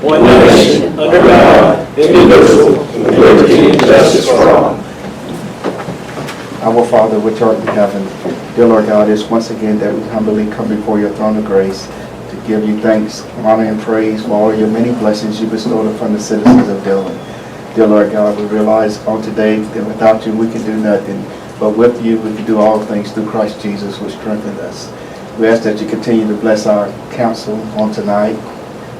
one nation, under God, indivisible, with liberty and justice for all. Our Father, which art in heaven, dear Lord God, it's once again that we humbly come before your throne of grace to give you thanks, honor, and praise for all your many blessings you bestowed upon the citizens of Dillon. Dear Lord God, we realize on today that without you we can do nothing, but with you we can do all things through Christ Jesus, who strengthened us. We ask that you continue to bless our council on tonight,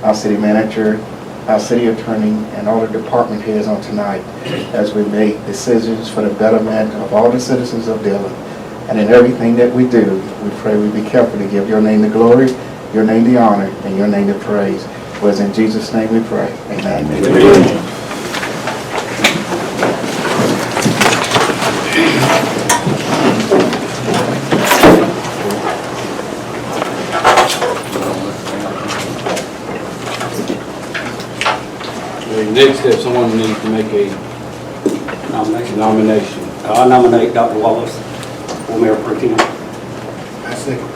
our city manager, our city attorney, and all the department heads on tonight as we make decisions for the betterment of all the citizens of Dillon. And in everything that we do, we pray we be careful to give your name the glory, your name the honor, and your name the praise. For it's in Jesus' name we pray. Amen. Amen. Next step, someone needs to make a nomination. I nominate Dr. Wallace for Mayor Pro Tem. I second.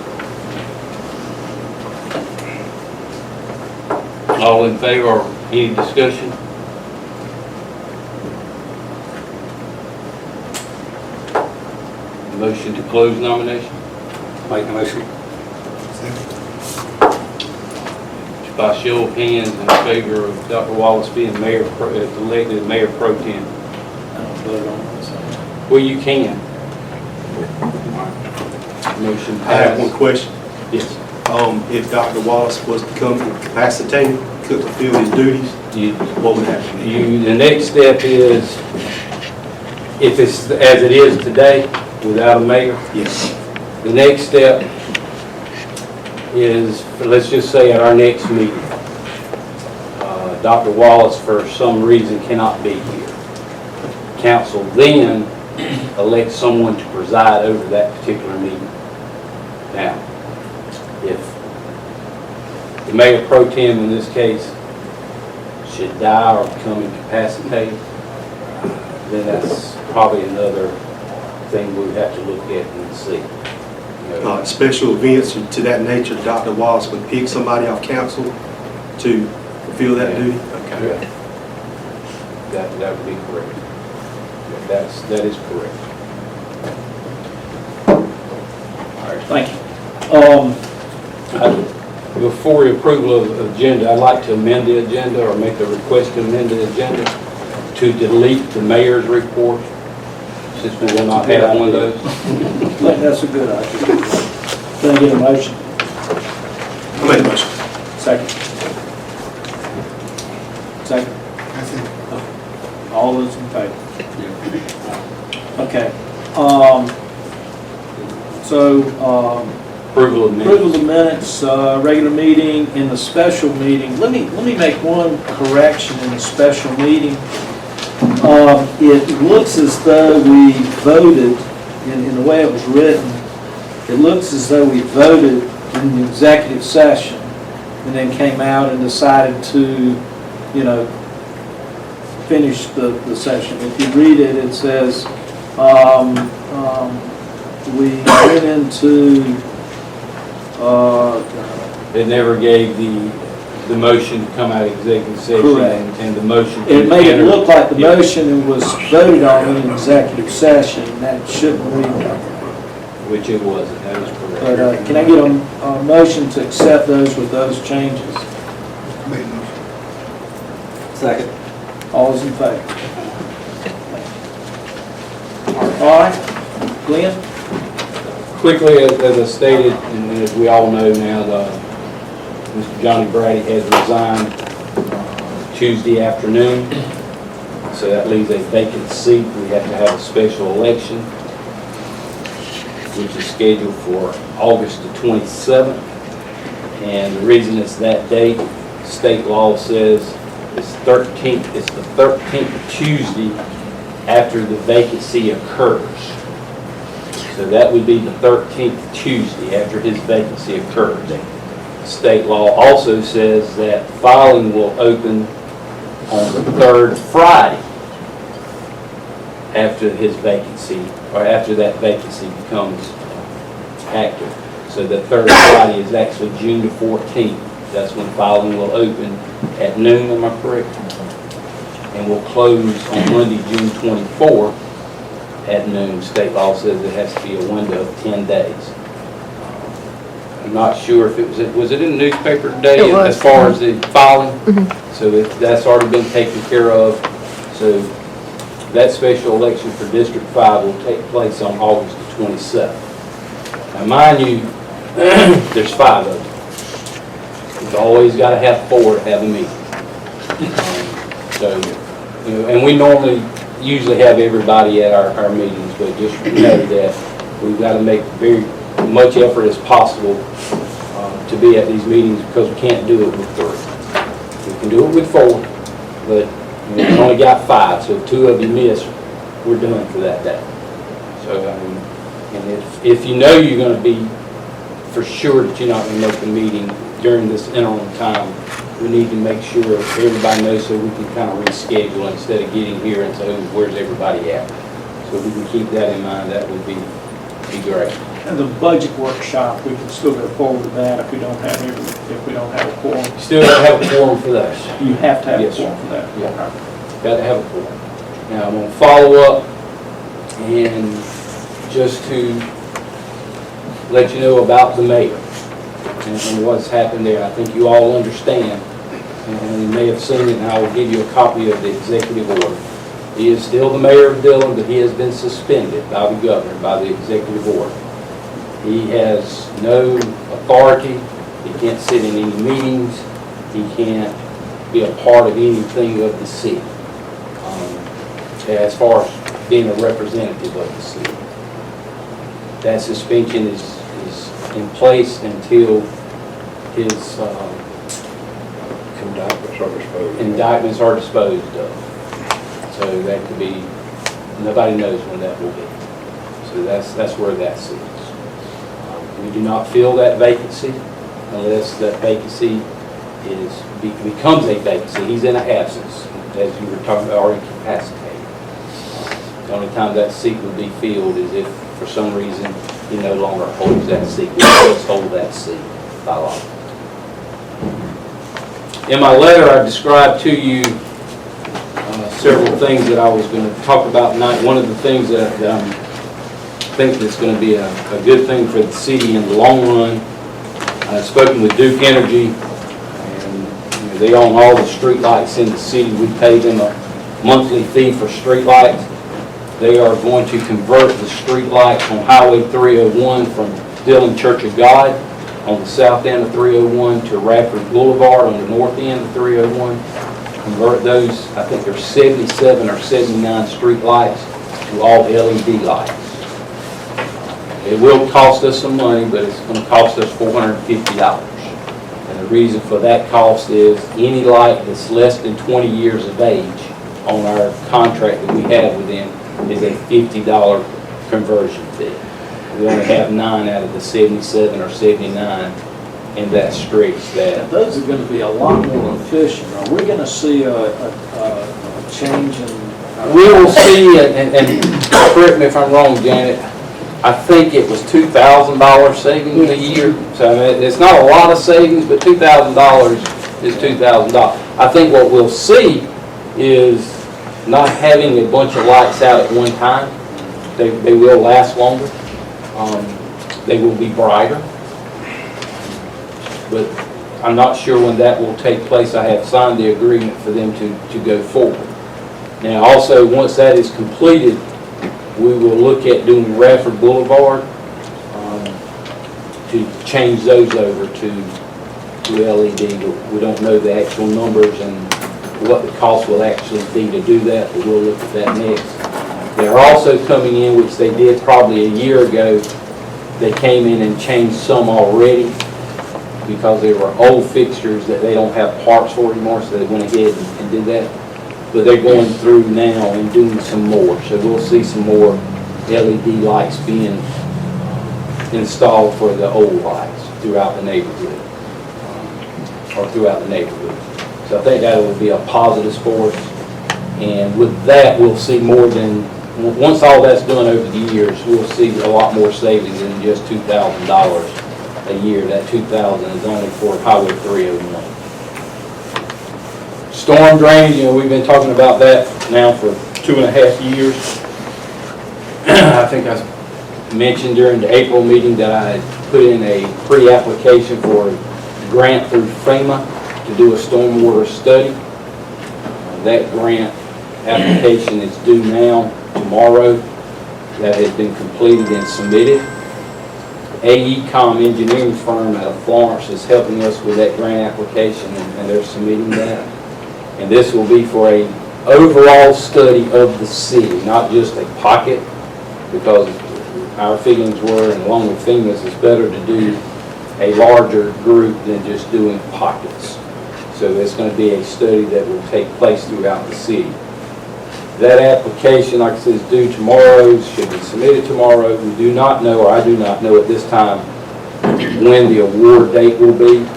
All in favor, or any discussion? Motion to close nomination? Make the motion. By show of hands in favor of Dr. Wallace being elected Mayor Pro Tem. I don't vote on this. Well, you can. Motion I have one passed. question. Yes. If Dr. Wallace was to become incapacitated, could fulfill his duties, what would happen? The next step is, if it's as it is today, without a mayor, Yes. the next step is, let's just say at our next meeting, Dr. Wallace for some reason cannot be here. Council then elects someone to preside over that particular meeting. Now, if the Mayor Pro Tem in this case should die or become incapacitated, then that's probably another thing we would have to look at and see. Special events to that nature, Dr. Wallace would pick somebody off council to fulfill that duty? Okay. Yeah. That would be correct. That is correct. All right, thank you. Before the approval of agenda, I'd like to amend the agenda or make a request to amend the agenda to delete the mayor's report, since we will not have one of those. I think that's a good idea. Can I get a motion? I made a motion. Second. Second. All those in favor? Okay. Approval of minutes. Approval of minutes, regular meeting and the special meeting. Let me make one correction in the special meeting. It looks as though we voted, in the way it was written, it looks as though we voted in the executive session and then came out and decided to, finish the session. If you read it, it says, we went into, It never gave the motion to come out of executive session. Correct. And the motion. it made it look like the Yeah. motion was voted on in executive session. That shouldn't read that. Which it wasn't, that is correct. But can I get a motion to accept those with those changes? Second. All those in favor? All right, Glenn? Quickly, as I stated, and as we all know now, Mr. Johnny Brady has resigned Tuesday afternoon, so that leaves a vacant seat. We have to have a special election, which is scheduled for August the 27th. And the reason it's that date, state law says it's the 13th Tuesday after the vacancy occurs. So that would be the 13th Tuesday after his vacancy occurs. State law also says that filing will open on the third Friday after his vacancy, or after that vacancy becomes active. So the third Friday is actually June the 14th. That's when filing will open at noon, am I correct? And we'll close on Monday, June 24th at noon. State law says it has to be a window of 10 days. I'm not sure if was it in the newspaper today It was. as far as the filing? Mhm. So that's already been taken care of. So that special election for District 5 will take place on August the 27th. Now, mind you, there's 5 of them. You've always got to have 4 to have a meeting. So, you know, and we usually have everybody at our meetings, but just know that we've got to make very much effort as possible to be at these meetings, because we can't do it with 3. We can do it with 4, but we've only got 5, so if 2 of you miss, we're done for that day. So, and if you know you're going to be for sure that you're not going to make the meeting during this interim time, we need to make sure everybody knows, so we can kind of reschedule instead of getting here and say, where's everybody at? So if we can keep that in mind, that would be great. And the budget workshop, we can still go forward with that if we don't have a quorum. You still got to have a quorum for those. You have to have a Yes, sir. quorum for that. Yeah. Got to have a quorum. Now, I'm going to follow up and just to let you know about the mayor and what's happened there. I think you all understand, and you may have seen it, and I will give you a copy of the executive order. He is still the mayor of Dillon, but he has been suspended by the governor, by the executive order. He has no authority. He can't sit in any meetings. He can't be a part of anything of the city, as far as being a representative of the city. That suspension is in place until his indictments are disposed of. So that could be, nobody knows when that will be. So that's where that sits. We do not fill that vacancy unless that vacancy becomes a vacancy. He's in an absence, as you were talking about, already incapacitated. The only time that seat would be filled is if, for some reason, he no longer holds that seat. He does hold that seat by law. In my letter, I described to you several things that I was going to talk about tonight. One of the things that I think that's going to be a good thing for the city in the long run, I've spoken with Duke Energy, and they own all the street lights in the city. We pay them a monthly fee for street lights. They are going to convert the street lights on Highway 301 from Dillon Church of God on the south end of 301 to Radford Boulevard on the north end of 301. Convert those, I think there's 77 or 79 street lights to all LED lights. It will cost us some money, but it's going to cost us $450. And the reason for that cost is any light that's less than 20 years of age on our contract that we have with them is a $50 conversion fee. We only have 9 out of the 77 or 79 in that street that. Those are going to be a lot more efficient. Are we going to see a change in? We will see, and correct me if I'm wrong, Janet, I think it was $2,000 savings a year. So I mean, it's not a lot of savings, but $2,000 is $2,000. I think what we'll see is not having a bunch of lights out at one time. They will last longer. They will be brighter. But I'm not sure when that will take place. I have signed the agreement for them to go forward. Now also, once that is completed, we will look at doing Radford Boulevard to change those over to LED. But we don't know the actual numbers and what the cost will actually be to do that, but we'll look at that next. They're also coming in, which they did probably a year ago. They came in and changed some already because they were old fixtures that they don't have parts for anymore, so they went ahead and did that. But they're going through now and doing some more. So we'll see some more LED lights being installed for the old lights throughout the neighborhood, or throughout the neighborhood. So I think that will be a positive for us. And with that, we'll see more than, once all that's done over the years, we'll see a lot more savings than just $2,000 a year. That $2,000 is only for Highway 301. Storm drain, we've been talking about that now for 2.5 years. I think I mentioned during the April meeting that I had put in a pre-application for a grant through FEMA to do a stormwater study. That grant application is due now, tomorrow. That has been completed and submitted. AECom engineering firm out of Florence is helping us with that grant application, and they're submitting that. And this will be for a overall study of the city, not just a pocket, because our feelings were, and along with FEMA's, it's better to do a larger group than just doing pockets. So it's going to be a study that will take place throughout the city. That application, like I said, is due tomorrow, should be submitted tomorrow. We do not know, or I do not know at this time, when the award date will be,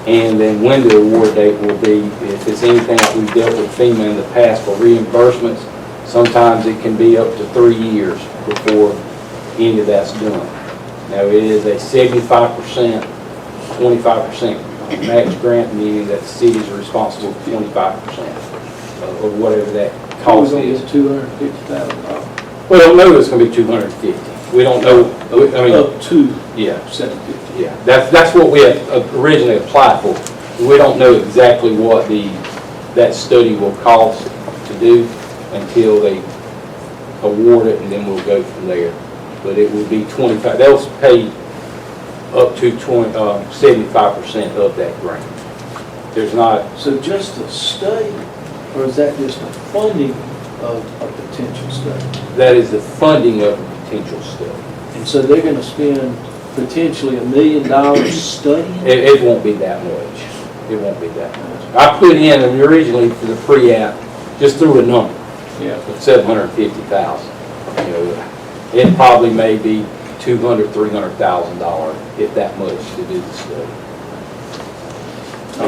and then when the award date will be. If it's anything that we've dealt with FEMA in the past for reimbursements, sometimes it can be up to 3 years before any of that's done. Now, it is a 75%, 25% max grant, meaning that the cities are responsible for 25% of whatever that cost is. $250,000. We don't know it's going to be 250. We don't know, I mean, Up to yeah, 750. yeah. That's what we had originally applied for. We don't know exactly what that study will cost to do until they award it, and then we'll go from there. But it will be 25, they'll pay up to 75% of that grant. There's not, So just a study, or is that just a funding of a potential study? that is the funding of a potential study. And so they're going to spend potentially $1 million studying? It won't be that much. It won't be that much. I put in originally for the pre-app, just threw a number, Yeah. of $750,000. It probably may be $200,000, $300,000, if that much, to do the study.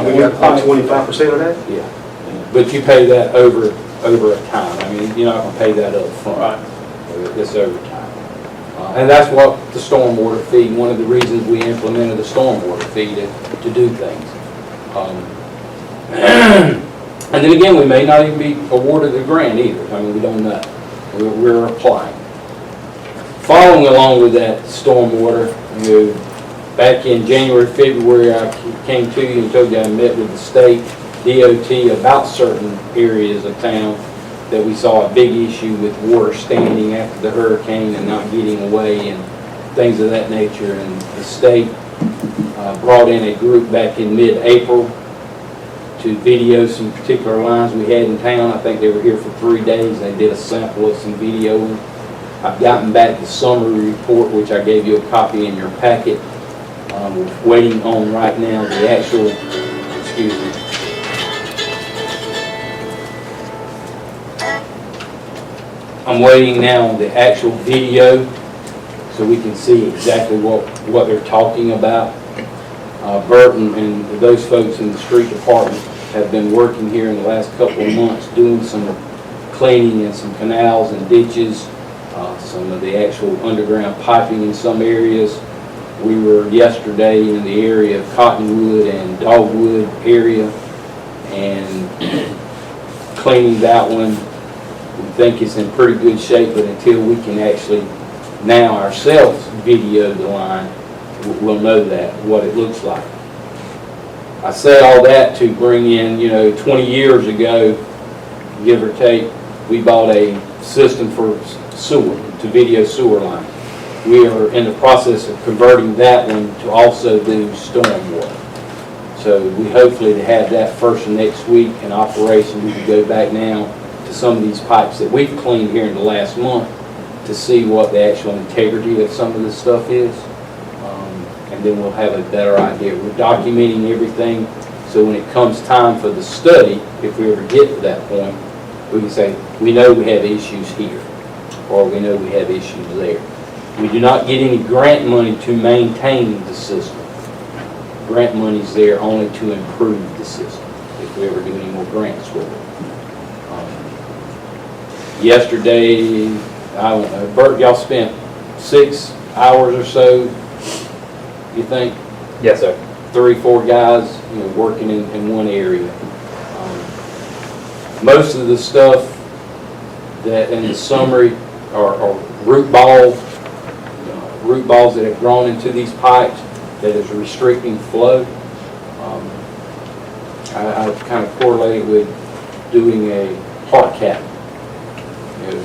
We got 25% of that? Yeah. But you pay that over a time. I mean, you're not going to pay that up front. Right. It's over time. And that's what the stormwater fee, one of the reasons we implemented the stormwater fee to do things. And then again, we may not even be awarded a grant either. I mean, we don't know. We're applying. Following along with that stormwater, back in January, February, I came to you and told you I met with the state DOT about certain areas of town that we saw a big issue with water standing after the hurricane and not getting away and things of that nature. And the state brought in a group back in mid-April to video some particular lines we had in town. I think they were here for 3 days. They did a sample of some videoing. I've gotten back the summary report, which I gave you a copy in your packet. We're waiting on right now the actual, excuse me. I'm waiting now on the actual video so we can see exactly what they're talking about. Burton and those folks in the street department have been working here in the last couple of months doing some cleaning in some canals and ditches, some of the actual underground piping in some areas. We were yesterday in the area of Cottonwood and Dogwood area and cleaning that one. We think it's in pretty good shape, but until we can actually now ourselves video the line, we'll know that, what it looks like. I say all that to bring in, 20 years ago, give or take, we bought a system for sewer, to video sewer line. We are in the process of converting that one to also do stormwater. So we hopefully to have that first next week in operation. We can go back now to some of these pipes that we've cleaned here in the last month to see what the actual integrity of some of this stuff is. And then we'll have a better idea. We're documenting everything, so when it comes time for the study, if we ever get to that point, we can say, we know we have issues here, or we know we have issues there. We do not get any grant money to maintain the system. Grant money's there only to improve the system, if we ever do any more grants with it. Yesterday, I don't know, Bert, y'all spent 6 hours or so, you think? Yes, sir. 3, 4 guys, working in one area. Most of the stuff that in the summary are root balls that have grown into these pipes that is restricting flow. I kind of correlated with doing a heart cap. You're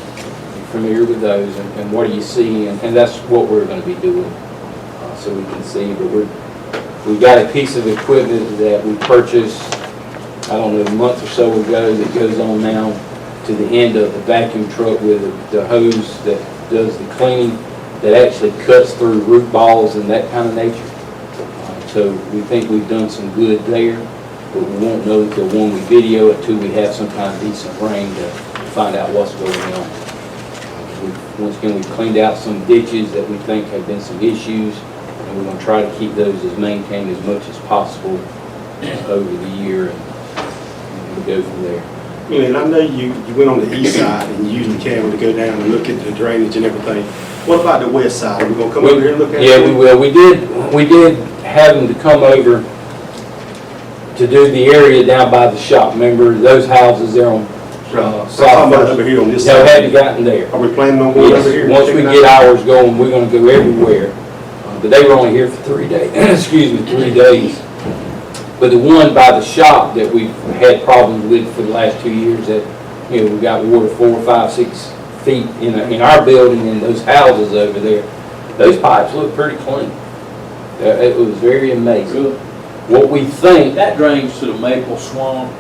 familiar with those, and what do you see, and that's what we're going to be doing, so we can see. But we've got a piece of equipment that we purchased, I don't know, a month or so ago, that goes on now to the end of the vacuum truck with the hose that does the cleaning, that actually cuts through root balls and that kind of nature. So we think we've done some good there, but we won't know until when we video it, till we have some kind of decent rain to find out what's going on. Once again, we've cleaned out some ditches that we think have been some issues, and we're going to try to keep those as maintained as much as possible over the year, and go from there. And I know you went on the east side and you used the camera to go down and look at the drainage and everything. What about the west side? Are we gonna come over here and look at it? Yeah, we will. We did have them to come over to do the area down by the shop. Remember those houses there on So I'm South talking about First? over here on this No, side. hadn't gotten there. Are we planning on going over here? Yes, and once we checking get out? ours going, we're gonna go everywhere. But they were only here for 3 days, excuse me, 3 days. But the one by the shop that we've had problems with for the last 2 years, that, we got water 4, 5, 6 feet in our building, and those houses over there, those pipes look pretty clean. It was very amazing. What we think, That drains to the maple swamp.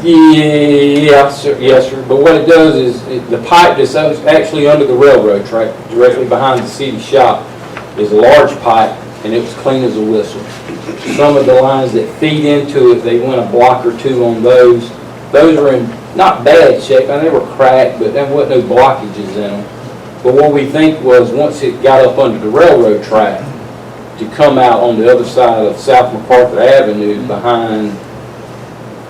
yes, sir. But what it does is, the pipe that's actually under the railroad track, directly behind the city shop, is a large pipe, and it was clean as a whistle. Some of the lines that feed into it, they went a block or two on those. Those are in not bad shape. They were cracked, but there wasn't no blockages in them. But what we think was, once it got up under the railroad track, to come out on the other side of South MacArthur Avenue behind,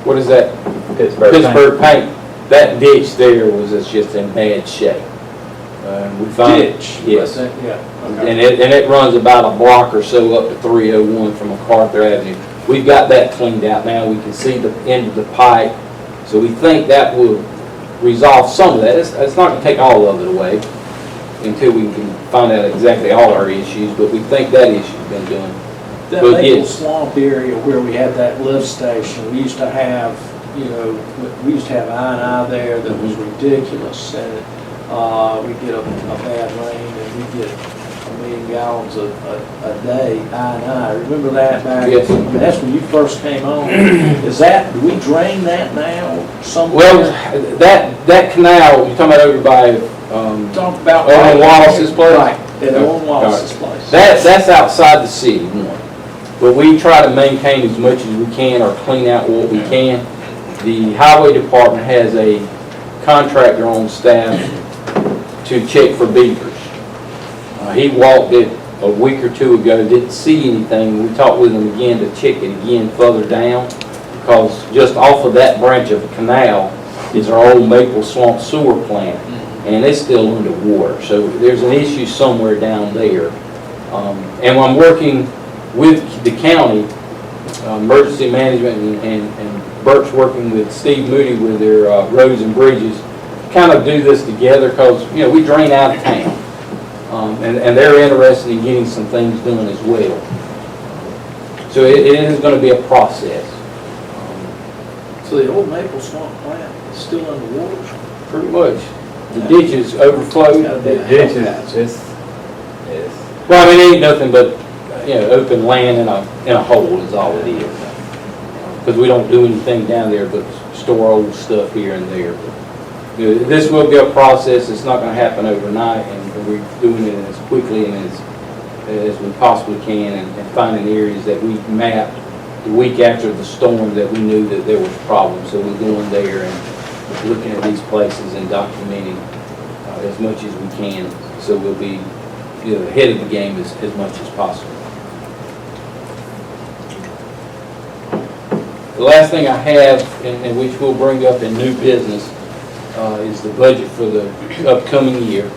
what is that? Pittsburgh Paint. That ditch there was just in bad shape. We found Ditch. Yes. Yeah. And it runs about a block or so up to 301 from MacArthur Avenue. We've got that cleaned out now. We can see the end of the pipe. So we think that will resolve some of that. It's not going to take all of it away until we can find out exactly all our issues, but we think that issue's been done. That But Maple yes. Swamp area where we had that lift station, we used to have, we used to have I&I there that was ridiculous. And we get a bad rain and we get 1 million gallons a day, I&I. Remember that back? Yes. I mean, that's when you first came on. Do we drain that now somewhere? Well, that canal, you're talking about over by, Talk about. Owen Wallace's place? Right, at Owen Wallace's place. that's outside the city, one. But we try to maintain as much as we can, or clean out what we can. The highway department has a contractor on staff to check for beavers. He walked it a week or 2 ago, didn't see anything. We talked with him again to check it again further down, because just off of that branch of the canal is our old Maple Swamp sewer plant, and it's still underwater. So there's an issue somewhere down there. And I'm working with the county, emergency management, and Bert's working with Steve Moody with their roads and bridges, kind of do this together, because, we drain out of town. And they're interested in getting some things done as well. So it is going to be a process. So the old Maple Swamp plant is still underwater? Pretty much. The ditches overflow. The ditches, it's, Well, I mean, it ain't nothing but, open land in a hole is all it is. Because we don't do anything down there but store old stuff here and there. This will be a process. It's not going to happen overnight, and we're doing it as quickly and as we possibly can, and finding areas that we mapped the week after the storm that we knew that there was problems. So we're going there and looking at these places and documenting as much as we can, so we'll be ahead of the game as much as possible. The last thing I have, and which we'll bring up in new business, is the budget for the upcoming year.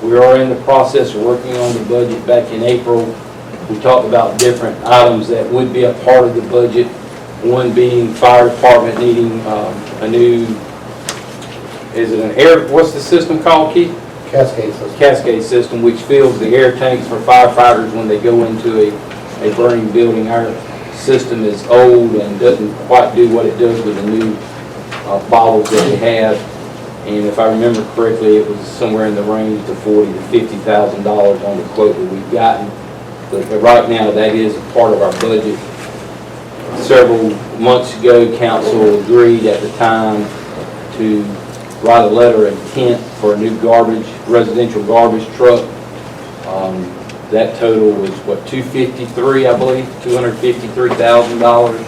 We are in the process of working on the budget. Back in April, we talked about different items that would be a part of the budget. One being fire department needing a new, is it an air, what's the system called, Keith? Cascade system. Cascade system, which fills the air tanks for firefighters when they go into a burning building. Our system is old and doesn't quite do what it does with the new bottles that we have. And if I remember correctly, it was somewhere in the range of $40,000 to $50,000 on the quote that we've gotten. But right now, that is a part of our budget. Several months ago, council agreed at the time to write a letter of intent for a new residential garbage truck. That total was, what, $253,000, I believe, $253,000,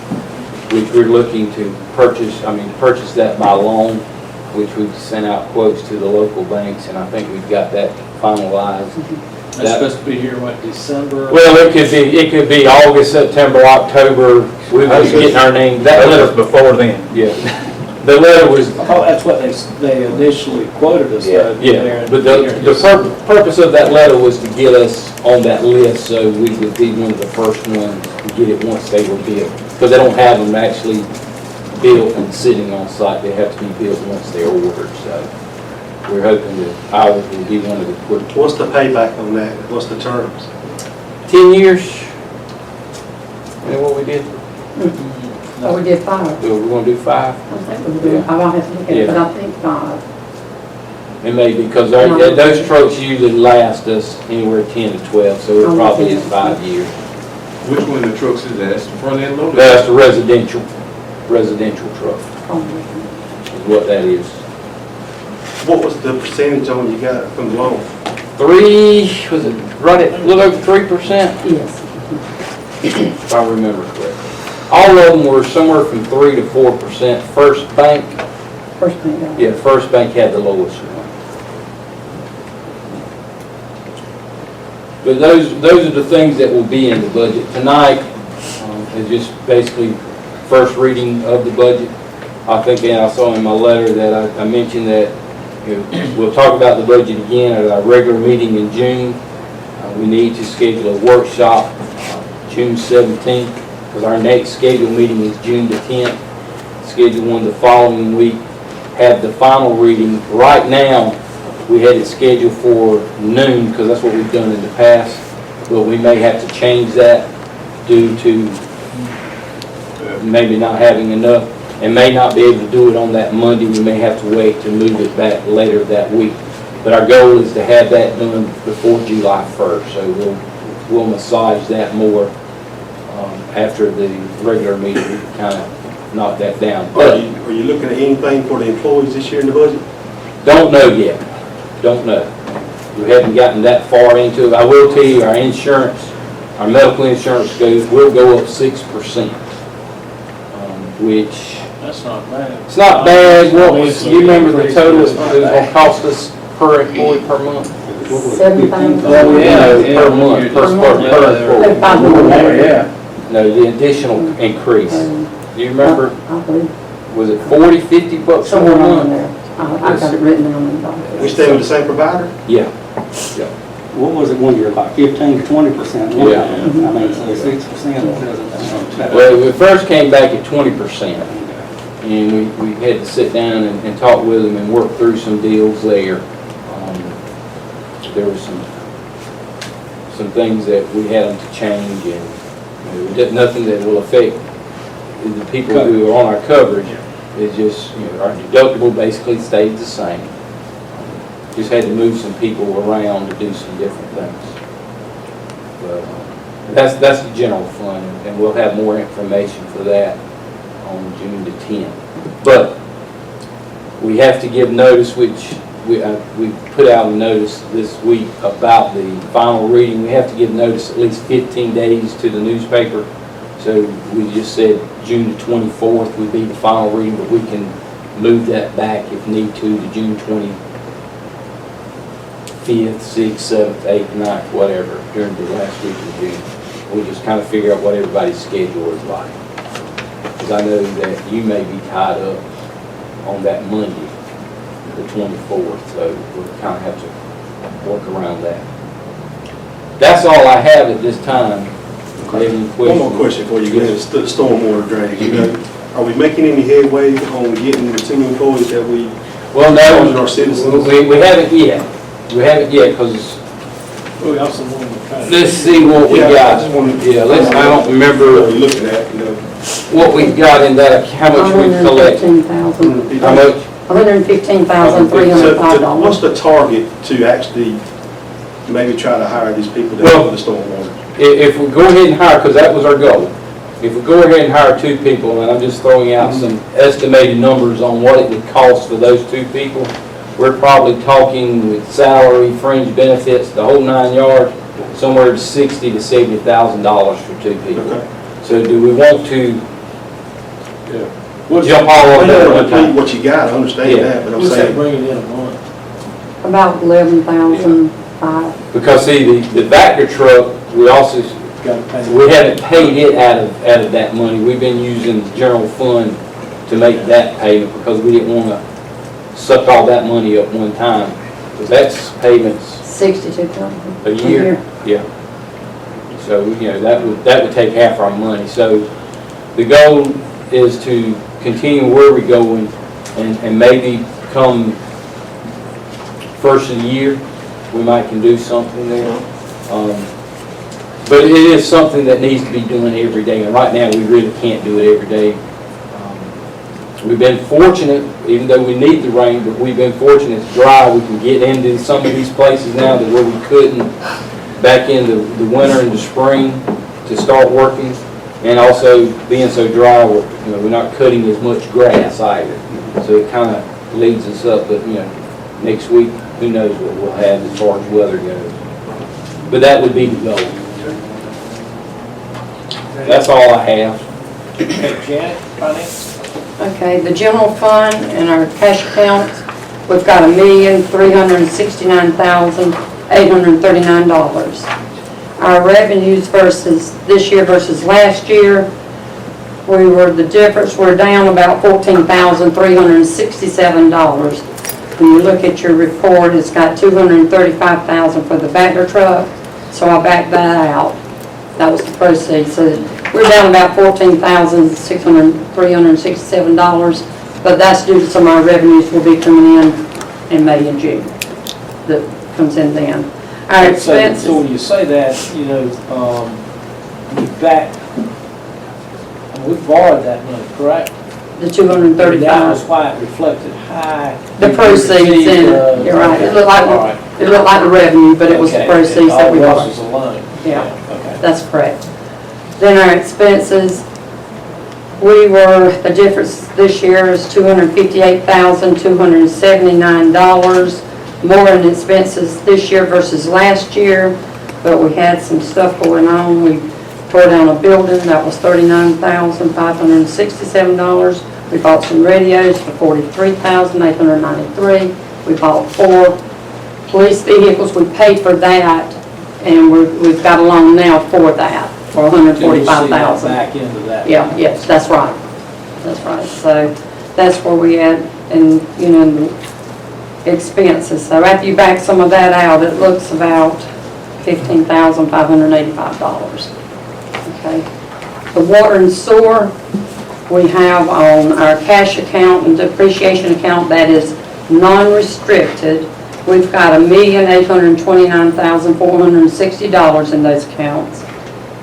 which we're looking to purchase that by loan, which we've sent out quotes to the local banks, and I think we've got that finalized. It's supposed to be here, what, December? Well, it could be August, September, October. We was getting our name. That letter before then. Yeah. The letter was, Oh, that's what they initially quoted us. though, yeah, there. but the purpose of that letter was to get us on that list so we would be one of the first ones to get it once they were built. Because they don't have them actually built and sitting on site. They have to be built once they're ordered, so we're hoping that ours will be one of the quick. What's the payback on that? What's the terms? 10 years? You know what we did? Oh, we did 5. We're going to do 5? I think we did. I'll have to look at it, but I think 5. It may be, because those trucks usually last us anywhere 10 to 12, so it probably is 5 years. Which one of the trucks is that? That's the front end loader? That's the residential truck, Oh, is what that is. What was the percentage on you got from the loan? 3, was it right at, a little over 3%, yes. if I remember correctly. All of them were somewhere from 3 to 4%. First Bank, First thing, yeah. yeah, First Bank had the lowest one. But those are the things that will be in the budget. Tonight is just basically first reading of the budget. I think, and I saw in my letter that I mentioned that we'll talk about the budget again at our regular meeting in June. We need to schedule a workshop June 17th, because our next scheduled meeting is June the 10th. Schedule one the following week. Have the final reading. Right now, we had it scheduled for noon, because that's what we've done in the past. But we may have to change that due to maybe not having enough, and may not be able to do it on that Monday. We may have to wait to move it back later that week. But our goal is to have that done before July 1st. So we'll massage that more after the regular meeting. We can kind of knock that down. But Are you looking at anything for the employees this year in the budget? don't know yet. Don't know. We haven't gotten that far into it. I will tell you, our insurance, our medical insurance will go up 6%, which That's not bad. it's not bad. What was, you remember the total it was going to cost us per employee per month? 7,000. Oh, yeah. Per month, per employee. 500. Yeah. No, the additional increase. Do you remember, I believe, was it 40, 50 bucks a somewhere around month? there. I've got it written down in the We document. stay with the same provider? Yeah. What was it one year, about 15 to 20%? Yeah. I mean, so 6% doesn't. Well, we first came back at 20%, and we had to sit down and talk with them and work through some deals there. There were some things that we had them to change, and we did nothing that will affect the people who are on our coverage. It's just, our deductible basically stayed the same. Just had to move some people around to do some different things. But that's the general fund, and we'll have more information for that on June the 10th. But we have to give notice, which we put out a notice this week about the final reading. We have to give notice at least 15 days to the newspaper. So we just said June the 24th would be the final reading, but we can move that back if need to June 25th, 6th, 7th, 8th, 9th, whatever, during the last week of June. We'll just kind of figure out what everybody's schedule is like. Because I know that you may be tied up on that Monday, the 24th, so we'll kind of have to work around that. That's all I have at this time. They have any One more question for you, guys. The stormwater drainage, you know, are we making any headway on getting the 2 employees that we, Well, Charging no, our citizens? we haven't yet. We haven't yet, because We also want to try to. let's see what we Yeah, I got. just wanted- Yeah, I don't what remember we're looking at, you know? what we got in that, how much we collected. $115,000. How much? $115,305. What's the target to actually maybe try to hire these people that Well- do the stormwater? If we go ahead and hire, because that was our goal, if we go ahead and hire 2 people, and I'm just throwing out some estimated numbers on what it would cost for those 2 people, we're probably talking with salary, fringe benefits, the whole 9 yards, somewhere to $60,000 to $70,000 for 2 people. Okay. So do we want to What's jump all I over know that to one complete time? what you got, I understand Yeah. that, but I'm What's that saying, bringing in a month? About 11,500. Because see, the Vector truck, we also, Got to pay. we haven't paid it out of that money. We've been using general fund to make that payment because we didn't want to suck all that money up one time. Because that's payments 62,000. a year. Yeah. So, that would take half our money. So the goal is to continue where we're going and maybe come first of the year, we might can do something there. But it is something that needs to be done every day, and right now, we really can't do it every day. We've been fortunate, even though we need the rain, but we've been fortunate it's dry. We can get into some of these places now that where we couldn't back in the winter and the spring to start working. And also, being so dry, we're not cutting as much grass either. So it kind of leads us up, but, next week, who knows what we'll have as far as weather goes. But that would be the goal. That's all I have. Okay, Janet, finance? Okay, the general fund and our cash accounts, we've got $1,369,839. Our revenues versus this year versus last year, the difference, we're down about $14,367. When you look at your report, it's got $235,000 for the Vector truck, so I backed that out. That was the proceeds. So we're down about $14,367, but that's due to some of our revenues will be coming in May and June. That comes in then. Our expenses. So when you say that, we borrowed that money, correct? The That was 235, why it reflected high. the proceeds in, you're right, it looked like the revenue, but it was the proceeds that we All it borrowed. was a loan. Yeah. Okay. That's correct. Then our expenses, the difference this year is $258,279 more in expenses this year versus last year, but we had some stuff going on. We tore down a building, that was $39,567. We bought some radios for $43,893. We bought 4 police vehicles, we paid for that, and we've got a loan now for that, for $145,000. Back into that. Yeah, yes, that's right. That's right. So that's where we at, and, the expenses. So after you back some of that out, it looks about $15,585. Okay. The water and sewer, we have on our cash account and depreciation account that is non-restricted. We've got $1,829,460 in those accounts.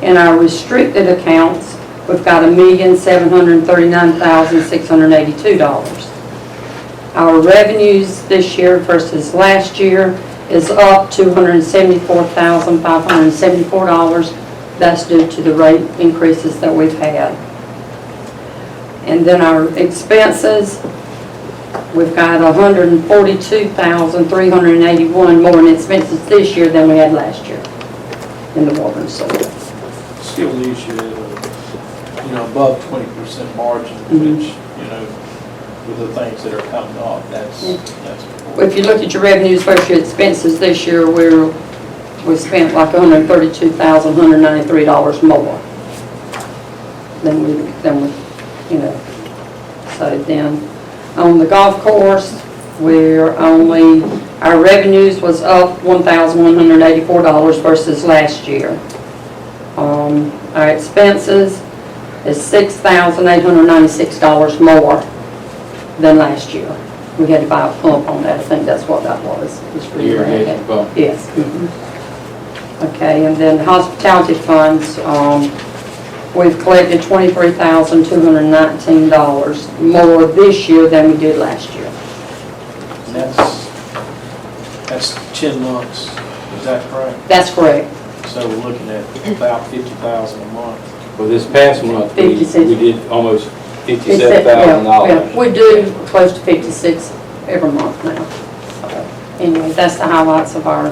In our restricted accounts, we've got $1,739,682. Our revenues this year versus last year is up $274,574. That's due to the rate increases that we've had. And then our expenses, we've got $142,381 more in expenses this year than we had last year in the water and sewer. Still leaves you, above 20% margin, which, with the things that are coming off, that's. If you look at your revenues versus your expenses this year, we spent like $132,193 more than we, So then, on the golf course, our revenues was up $1,184 versus last year. Our expenses is $6,896 more than last year. We had to buy a pump on that, I think that's what that was. It's for your Irrigation pump. Yes. Okay, and then hospitality funds, we've collected $23,219 more this year than we did last year. And that's 10 months, is that correct? That's correct. So we're looking at about 50,000 a month. Well, this past month, we 56. did almost Yeah, $57,000. we do close to 56 every month now. So, anyway, that's the highlights of our,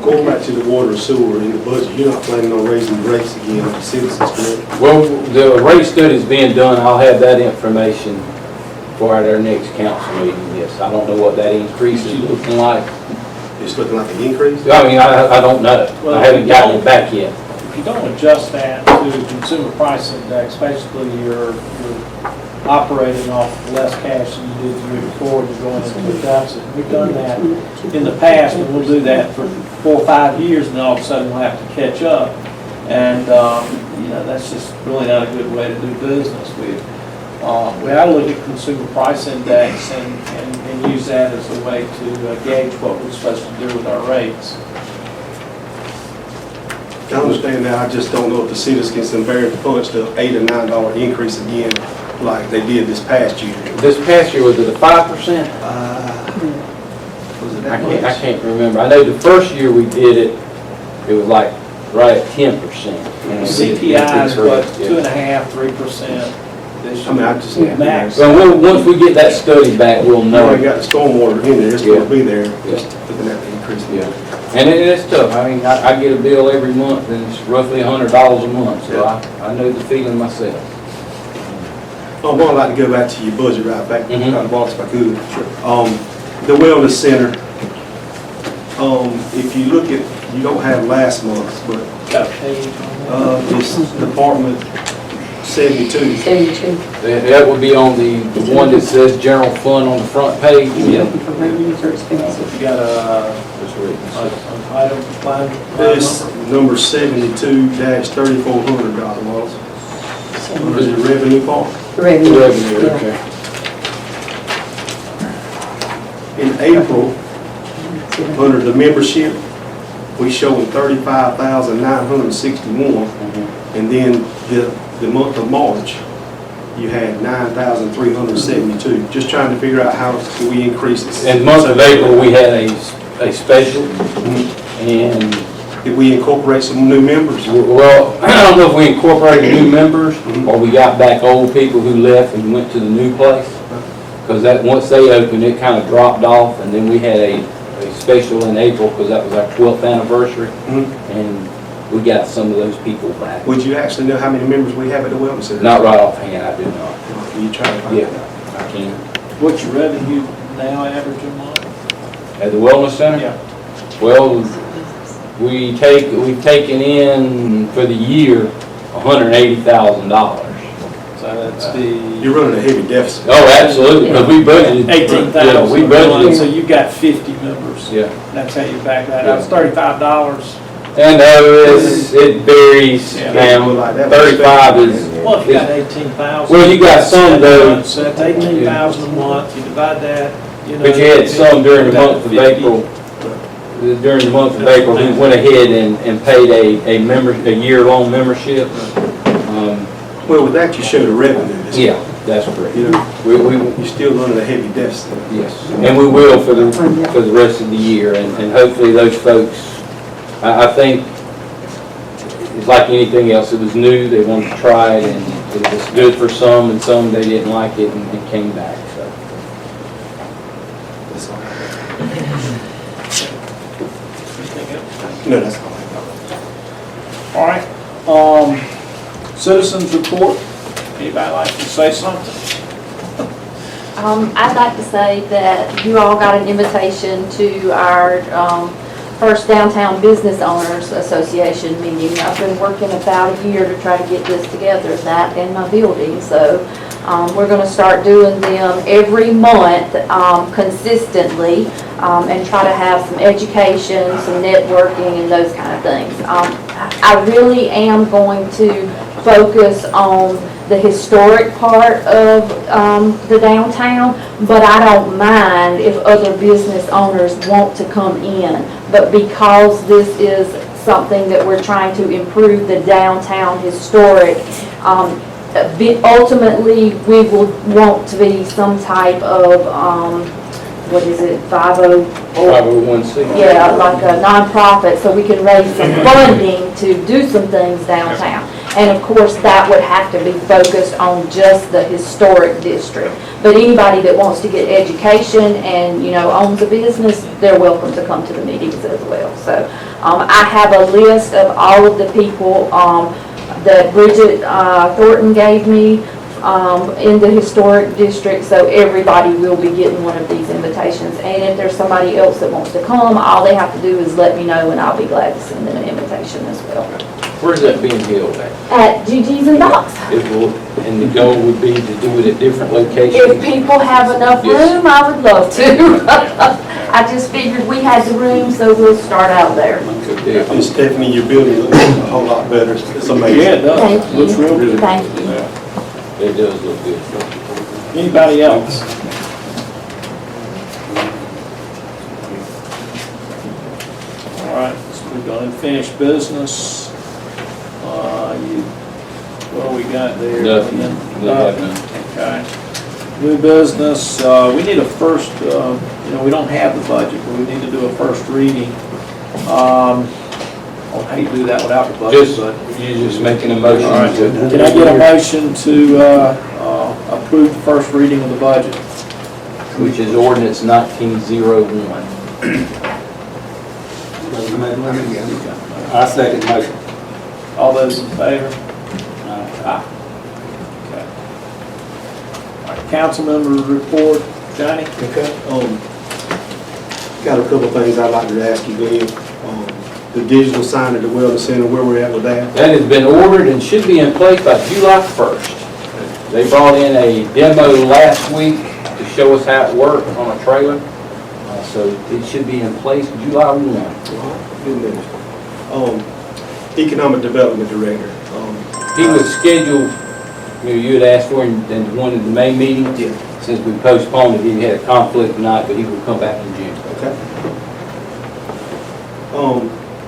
Going back to the water and sewer in the budget, you're not planning on raising the rates again for citizens, correct? Well, the rate study's being done, I'll have that information for our next council meeting, yes. I don't know what that increase is looking like. It's looking like an increase? I mean, I don't know. Well, I haven't gotten it back yet. If you don't adjust that to the consumer price index, basically you're operating off less cash than you did the year before, you're going into a deficit. We've done that in the past, and we'll do that for 4 or 5 years, and then all of a sudden we'll have to catch up. And, that's just really not a good way to do business. We ought to look at consumer price index and use that as a way to gauge what we're supposed to do with our rates. I understand that, I just don't know if the cities can bear the punch to $8 or $9 increase again like they did this past year. This past year, was it a 5%? Was it I that much? can't remember. I know the first year we did it, it was like right at 10%. CPI is what, Yeah. 2.5%, 3% this year. I mean, I just, Max. Well, once we get that study back, we'll you know. already got the stormwater in there, it's Yeah. gonna be there, Yeah. just looking at the increase. Yeah. And it's tough. I mean, I get a bill every month, and it's roughly $100 a month, so I know the feeling myself. I'd like to go back to your budget right back, Mhm. Wallace, if I could. The wellness center, if you look at, you don't have last month's, but Got a page on it's Department 72. 72. That would be on the one that says general fund on the front page. You looking for revenues or expenses? that. You got Just read this. an item, line This number? number 72-3400, Wallace. Under the revenue part. Revenue. Revenue, Yeah. okay. In April, under the membership, we showing 35,961. And then the month of March, you had 9,372. Just trying to figure out how do we increase this. In the month of April, we had a special, and, Did we incorporate some new members? well, I don't know if we incorporated new members, or we got back old people who left and went to the new place. Because that, once they opened, it kind of dropped off, and then we had a special in April, because that was our 12th anniversary, and we got some of those people back. Would you actually know how many members we have at the wellness center? Not right offhand, I do not. You try to find Yeah, out. I can. What's your revenue now average a month? At the wellness center? Yeah. Well, we've taken in for the year $180,000. So that's the You're running a heavy deficit. Oh, absolutely, because we budgeted. 18,000. Yeah, we budgeted. So you've got 50 members. Yeah. That's how you back that up. It's $35. And it varies Yeah. now. 35 is, Well, if you got 18,000. Well, you got some though. So that's 18,000 a month. You divide that, but you had some during the down to month of 50. April. During the month of April, we went ahead and paid a year-long membership. Well, with that, you show the revenue. Yeah, that's correct. You know, We, you're still running a heavy deficit. yes, and we will for the rest of the year, and hopefully those folks, I think, it's like anything else, it was new, they wanted to try it, and it was good for some, and some they didn't like it and came back, so. That's all. Anything else? No, that's all. All right. Citizens report. Anybody like to say something? I'd like to say that you all got an invitation to our first Downtown Business Owners Association meeting. I've been working about a year to try to get this together, that and my building. So we're going to start doing them every month consistently. and try to have some education, some networking, and those kind of things. I really am going to focus on the historic part of the downtown, but I don't mind if other business owners want to come in. But because this is something that we're trying to improve the downtown historic, ultimately, we will want to be some type of, what is it, 501c. yeah, like a nonprofit, so we can raise some funding to do some things downtown. And of course, that would have to be focused on just the historic district. But anybody that wants to get education and, owns a business, they're welcome to come to the meetings as well. So I have a list of all of the people that Bridget Thornton gave me in the historic district, so everybody will be getting one of these invitations. And if there's somebody else that wants to come, all they have to do is let me know, and I'll be glad to send them an invitation as well. Where's that being held at? At Gigi's and Doc's. And the goal would be to do it at different locations? If people have enough Yes. room, I would love to. I just figured we had the room, so we'll start out there. Good deal. And Stephanie, your building looks a whole lot better. It's amazing. Yeah, it does. Thank you. Looks real good. Thank you. It does look good. Anybody else? All right, so we're going to finish business. What do we got there? Nothing. Okay. New business, we need a first, we don't have the budget, but we need to do a first reading. I hate to do that without the budget, but. You're just making a motion All right. to... Can I get a motion to approve the first reading of the budget? Which is ordinance 1901. I second the motion. All those in favor? Aye. Okay. All right, council member report, Johnny? Okay. Got a couple of things I'd like to ask you, Glenn. The digital sign at the Wellness Center, where we're at with that? That has been ordered and should be in place by July 1st. They brought in a demo last week to show us how it worked on a trailer. So it should be in place July 1. Good news. Economic Development Director. He was scheduled, you had asked for him in one of the May meetings. Yeah. Since we postponed it, he had a conflict tonight, but he will come back in June. Okay.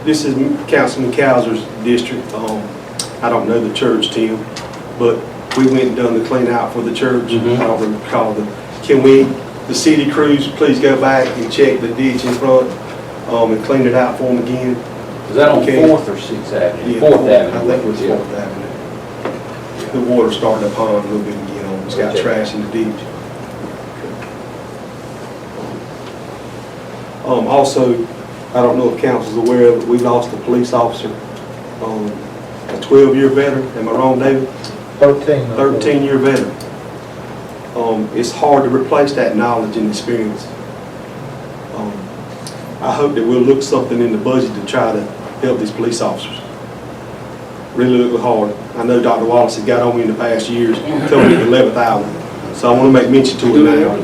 This is Councilman Cowser's district. I don't know the church, Tim, but we went and done the clean out for the church. Mhm. I don't recall can the city crews please go back and check the ditch in front, and clean it out for them again? Is that on Okay. 4th or 6th Avenue? Yeah, 4th Avenue. I think it was Yeah. 4th Avenue. The water starting to pond a little bit again. It's got Okay. trash in the ditch. Also, I don't know if council's aware of it, we lost a police officer, a 12-year veteran. Am I wrong, David? 13-year veteran. It's hard to replace that knowledge and experience. I hope that we'll look something in the budget to try to help these police officers. Really look hard. I know Dr. Wallace has got on me in the past years, told me the 11th hour. So I want to make mention to it now.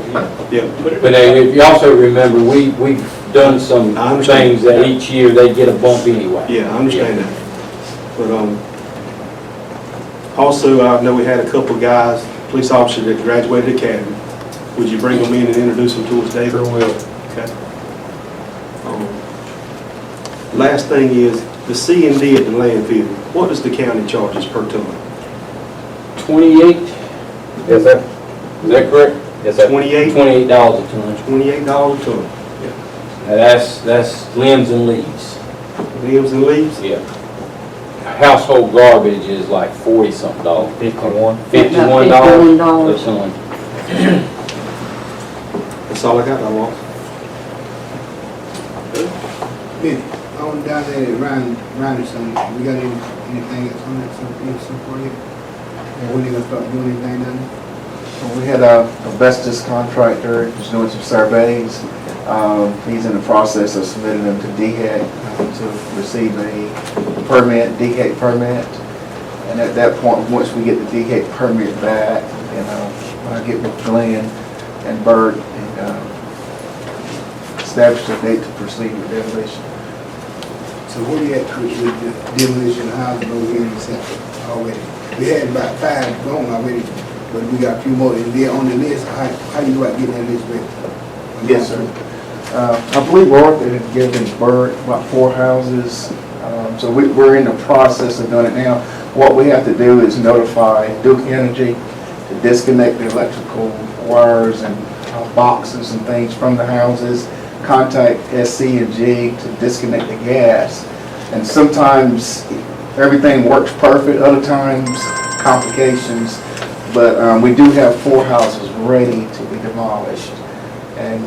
Yeah. But if you also remember, we've done some I understand. things that each year they get a bump anyway. Yeah, I understand that. But also, I know we had a couple of guys, police officers that graduated academy. Would you bring them in and introduce them to us, David? Sure will. Okay. Last thing is, the C&D at the landfill, what does the county charge us per ton? 28, Yes, sir. is that correct? Yes, sir. $28? $28 a ton. $28 a ton. Now that's limbs and leaves. Limbs and leaves? Yeah. Household garbage is like 40-something dollars. 51. $51 $51. a ton. That's all I got, I lost. On down there at Randerson, we got anything else on that, some for you? When they gonna start doing anything down there? We had a asbestos contractor who's doing some surveys. He's in the process of submitting them to DHEC to receive a permit, DHEC permit. And at that point, once we get the DHEC permit back, I get with Glenn and Bert and establish a date to proceed with demolition. So what do you at with the demolition of houses over here in the center already? We had about 5 gone already, but we got a few more. Is there on the list? How you like getting that list ready? Yes, sir. I believe Arthur had given Bert about 4 houses, so we're in the process of doing it now. What we have to do is notify Duke Energy to disconnect the electrical wires and boxes and things from the houses, contact SC&G to disconnect the gas. And sometimes everything works perfect, other times complications, but we do have 4 houses ready to be demolished. And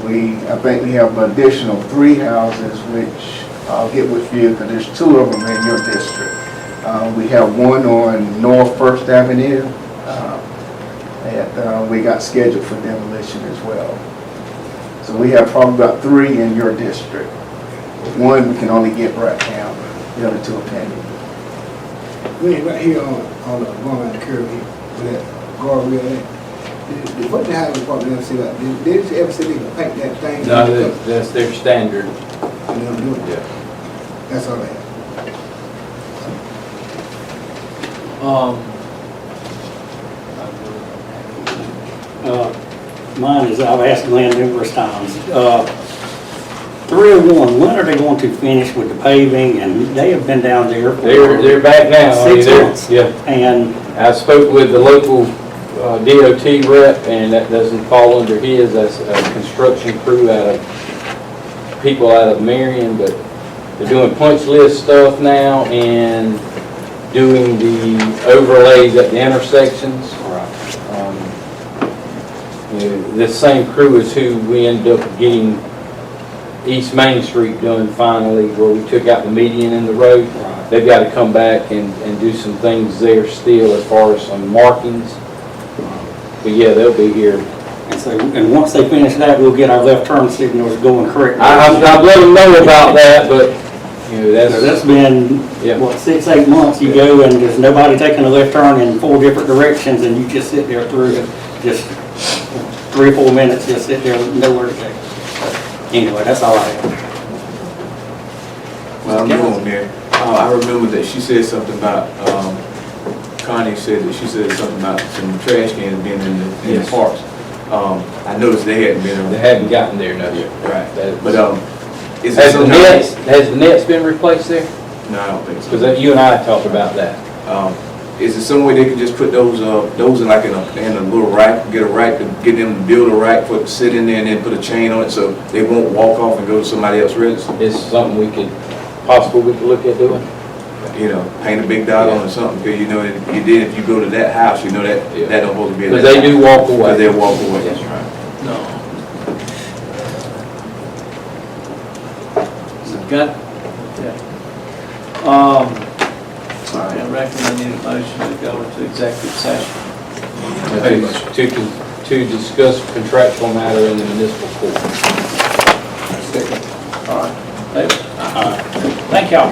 I think we have an additional 3 houses, which I'll get with you, because there's 2 of them in your district. We have one on North First Avenue that we got scheduled for demolition as well. So we have probably about 3 in your district. One we can only get right now, the other 2 are pending. We ain't right here on the going around the curve here, with that guardrail there. What the housing department ever see about this? Did they ever say they can paint that thing? No, that's their standard. They don't do it? Yeah. That's all they have. Mine is, I've asked Glenn numerous times, 301, when are they going to finish with the paving? And they have been down there for They're back now. 6 months. Yeah. And I spoke with the local DOT rep, and that doesn't fall under his. That's a construction crew people out of Marion, but they're doing punch list stuff now and doing the overlays at the intersections. This same crew is who we ended up getting East Main Street done finally, where we took out the median in the road. They've got to come back and do some things there still as far as some markings. But yeah, they'll be here. And so, and once they finish that, we'll get our left turn signals going correctly. I've let them know about that, but That's been, what, 6-8 months you go and there's nobody taking a left turn in 4 different directions and you just sit there through just 3 or 4 minutes, just sit there nowhere to go. Anyway, that's all I have. Well, I'm going there. I remember that she said something about, Connie said that she said something about some trash cans being in the parks. I noticed they hadn't been. they hadn't gotten there, no. Right. But, is it Has something? the nets been replaced there? No, I don't think so. Because you and I talked about that. Is there some way they can just put those in like in a little rack, get a rack to get them to build a rack for it to sit in there and then put a chain on it so they won't walk off and go to somebody else's residence? It's something we could look at doing. You know, paint a big dot on it or something, because you know, if you go to that house, you know that don't supposed to be. But they do walk away. But they walk away. That's right. No. Got it? Yeah. All right, I reckon I need a motion to go into executive session. To discuss contractual matter in the municipal court. All right. David? Thank y'all.